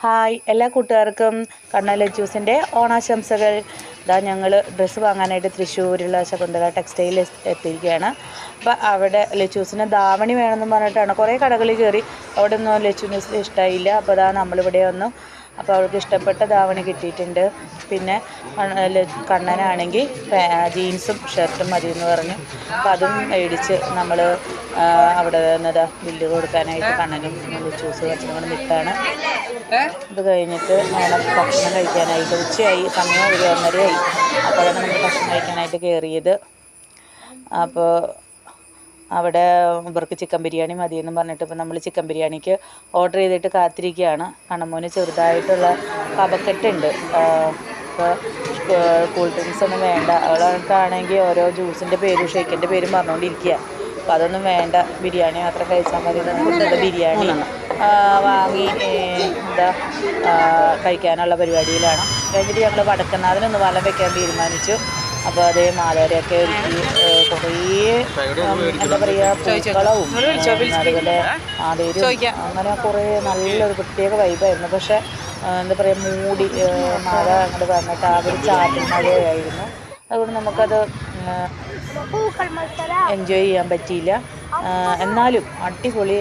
Hi എല്ലാ കൂട്ടുകാർക്കും കണ്ണൻ ലച്ചൂസിൻ്റെ ഓണാശംസകൾ. ഇതാ ഞങ്ങൾ ഡ്രസ്സ് വാങ്ങാനായിട്ട് തൃശ്ശൂരുള്ള ശകുന്തള ടെക്സ്റ്റൈൽ എത്തിയിരിക്കുകയാണ്. അപ്പോൾ അവിടെ ലച്ചൂസിന് ധാവണി വേണമെന്ന് പറഞ്ഞിട്ടാണ് കുറേ കടകളിൽ കയറി. അവിടെ ഒന്നും ലച്ചൂസിന് ഇഷ്ടമായില്ല. അപ്പോൾ അതാ നമ്മളിവിടെ വന്നു. അപ്പോൾ അവൾക്ക് ഇഷ്ടപ്പെട്ട ധാവണി കിട്ടിയിട്ടുണ്ട്. പിന്നെ കണ്ണനാണെങ്കിൽ ജീൻസും ഷർട്ടും മതി എന്ന് പറഞ്ഞു. അപ്പോൾ അതും മേടിച്ച് നമ്മൾ അവിടെ നിന്നതാ ബില്ല് കൊടുക്കാനായിട്ട് കണ്ണനും ലച്ചൂസ് കുറച്ചും നിൽക്കുകയാണ്. ഇത് കഴിഞ്ഞിട്ട് വേണം ഭക്ഷണം കഴിക്കാനായിട്ട്. ഉച്ചയായി, സമയം 1:30 അപ്പോഴാണ് നമ്മൾ ഭക്ഷണം കഴിക്കാനായിട്ട് കയറിയത്. അപ്പോൾ അവിടെ ഇവർക്ക് ചിക്കൻ ബിരിയാണി മതിയെന്ന് പറഞ്ഞിട്ട് ഇപ്പോൾ നമ്മൾ ചിക്കൻ ബിരിയാണിക്ക് ഓർഡർ ചെയ്തിട്ട് കാത്തിരിക്കുകയാണ്. കണ്ണമോന് ചെറുതായിട്ടുള്ള കഫക്കെട്ടുണ്ട്. ഇപ്പോൾ കൂൾ ഡ്രിങ്ക്സ് ഒന്നും വേണ്ട. അവൾക്കാണെങ്കിൽ ഓരോ ജ്യൂസിൻ്റെ പേരും ഷേക്കിൻ്റെ പേരും പറഞ്ഞുകൊണ്ടിരിക്കുക. അപ്പോൾ അതൊന്നും വേണ്ട, ബിരിയാണി മാത്രം കഴിച്ചാൽ മതി എന്നുള്ളത് ബിരിയാണി വാങ്ങി കഴിക്കാനുള്ള പരിപാടിയിലാണ്. കഴിഞ്ഞിട്ട് ഞങ്ങൾ വടക്കനാഥനൊന്ന് വലം വെക്കാൻ തീരുമാനിച്ചു. അപ്പോൾ അതേ മാലവരെയൊക്കെ ഒരുക്കി കുറേ എന്താ പറയുക പൂക്കളവും അതുപോലെ ആടേരും അങ്ങനെ കുറേ നല്ലൊരു പ്രത്യേക വൈബായിരുന്നു. പക്ഷേ എന്താ പറയുക മൂടി മഴ അങ്ങോട്ട് വന്നിട്ട് ആ ഒരു ചാറ്റൽ മഴയായിരുന്നു. അതുകൊണ്ട് നമുക്കത് എൻജോയ് ചെയ്യാൻ പറ്റിയില്ല. എന്നാലും അടിപൊളി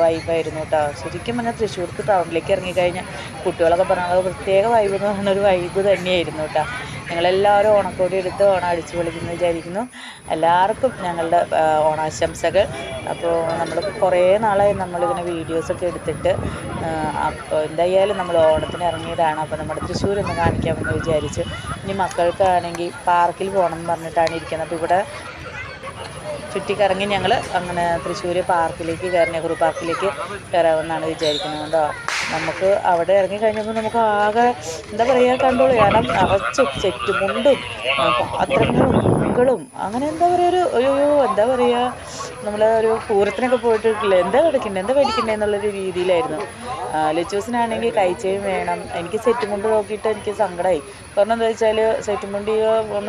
വൈബായിരുന്നു കേട്ടോ. ശരിക്കും പറഞ്ഞാൽ തൃശ്ശൂർക്ക് ടൗണിലേക്ക് ഇറങ്ങിക്കഴിഞ്ഞാൽ കുട്ടികളൊക്കെ പറഞ്ഞാൽ പ്രത്യേക വൈബ് എന്ന് പറഞ്ഞൊരു വൈബ് തന്നെയായിരുന്നു കേട്ടോ. ഞങ്ങളെല്ലാവരും ഓണക്കോടി എടുത്ത് ഓണം അടിച്ചു പൊളിക്കുന്നു വിചാരിക്കുന്നു. എല്ലാവർക്കും ഞങ്ങളുടെ ഓണാശംസകൾ. അപ്പോൾ നമ്മൾ കുറേ നാളായി നമ്മളിങ്ങനെ വീഡിയോസൊക്കെ എടുത്തിട്ട്. അപ്പോൾ എന്തായാലും നമ്മൾ ഓണത്തിന് ഇറങ്ങിയതാണ്. അപ്പോൾ നമ്മുടെ തൃശ്ശൂരൊന്ന് കാണിക്കാമെന്ന് വിചാരിച്ചു. ഇനി മക്കൾക്കാണെങ്കിൽ പാർക്കിൽ പോകണം എന്ന് പറഞ്ഞിട്ടാണ് ഇരിക്കുന്നത്. അപ്പോൾ ഇവിടെ ചുറ്റിക്കറങ്ങി ഞങ്ങൾ അങ്ങനെ തൃശ്ശൂർ പാർക്കിലേക്ക് നെഹ്റു പാർക്കിലേക്ക് കയറാമെന്നാണ് വിചാരിക്കുന്നത് കേട്ടോ. നമുക്ക് അവിടെ ഇറങ്ങിക്കഴിഞ്ഞപ്പോൾ നമുക്ക് ആകെ എന്താ പറയുക കണ്ടോളൂ. കാരണം നിറച്ച് സെറ്റുമുണ്ടും പാത്രങ്ങളും പൂക്കളും അങ്ങനെ എന്താ പറയുക ഒരു എന്താ പറയുക നമ്മൾ ഒരു പൂരത്തിനൊക്കെ പോയിട്ടില്ല എന്താ മേടിക്കണ്ടേ എന്നുള്ളൊരു രീതിയിലായിരുന്നു. ലച്ചൂസിനാണെങ്കിൽ കഴിച്ചയും വേണം. എനിക്ക് സെറ്റുമുണ്ട് നോക്കിയിട്ട് എനിക്ക് സങ്കടമായി. കാരണം എന്താ വെച്ചാൽ സെറ്റുമുണ്ട്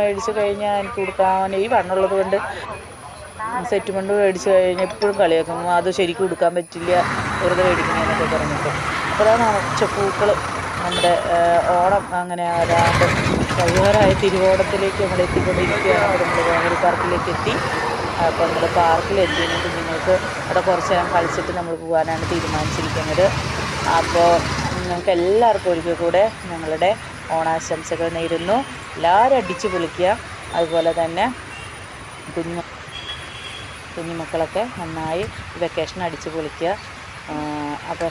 മേടിച്ച് കഴിഞ്ഞാൽ എനിക്ക് കൊടുക്കാൻ ഈ വണ്ണുള്ളത് കൊണ്ട് സെറ്റുമുണ്ട് മേടിച്ച് കഴിഞ്ഞാൽ എപ്പോഴും കളിയാക്കും. അത് ശരിക്കും കൊടുക്കാൻ പറ്റില്ല, വെറുതെ മേടിക്കണമെന്നൊക്കെ പറഞ്ഞിട്ട്. അപ്പോൾ അതാണ് പൂക്കൾ നമ്മുടെ ഓണം അങ്ങനെ വരാണ്ട് കഴിയാറായ തിരുവോണത്തിലേക്ക് നമ്മൾ എത്തിക്കൊണ്ടിരിക്കുകയാണ്. അപ്പോൾ നമ്മൾ നെഹ്റു പാർക്കിലേക്ക് എത്തി. അപ്പോൾ നമ്മൾ പാർക്കിലെത്തി. കുഞ്ഞുങ്ങൾക്ക് അവിടെ കുറച്ച് നേരം കളിച്ചിട്ട് നമ്മൾ പോകാനാണ് തീരുമാനിച്ചിരിക്കുന്നത്. അപ്പോൾ നിങ്ങൾക്ക് എല്ലാവർക്കും ഒരിക്കൽ കൂടെ ഞങ്ങളുടെ ഓണാശംസകൾ നേരുന്നു. എല്ലാവരും അടിച്ചു പൊളിക്കുക. അതുപോലെ തന്നെ കുഞ്ഞുമക്കളൊക്കെ നന്നായി വെക്കേഷൻ അടിച്ചു പൊളിക്കുക. അപ്പോൾ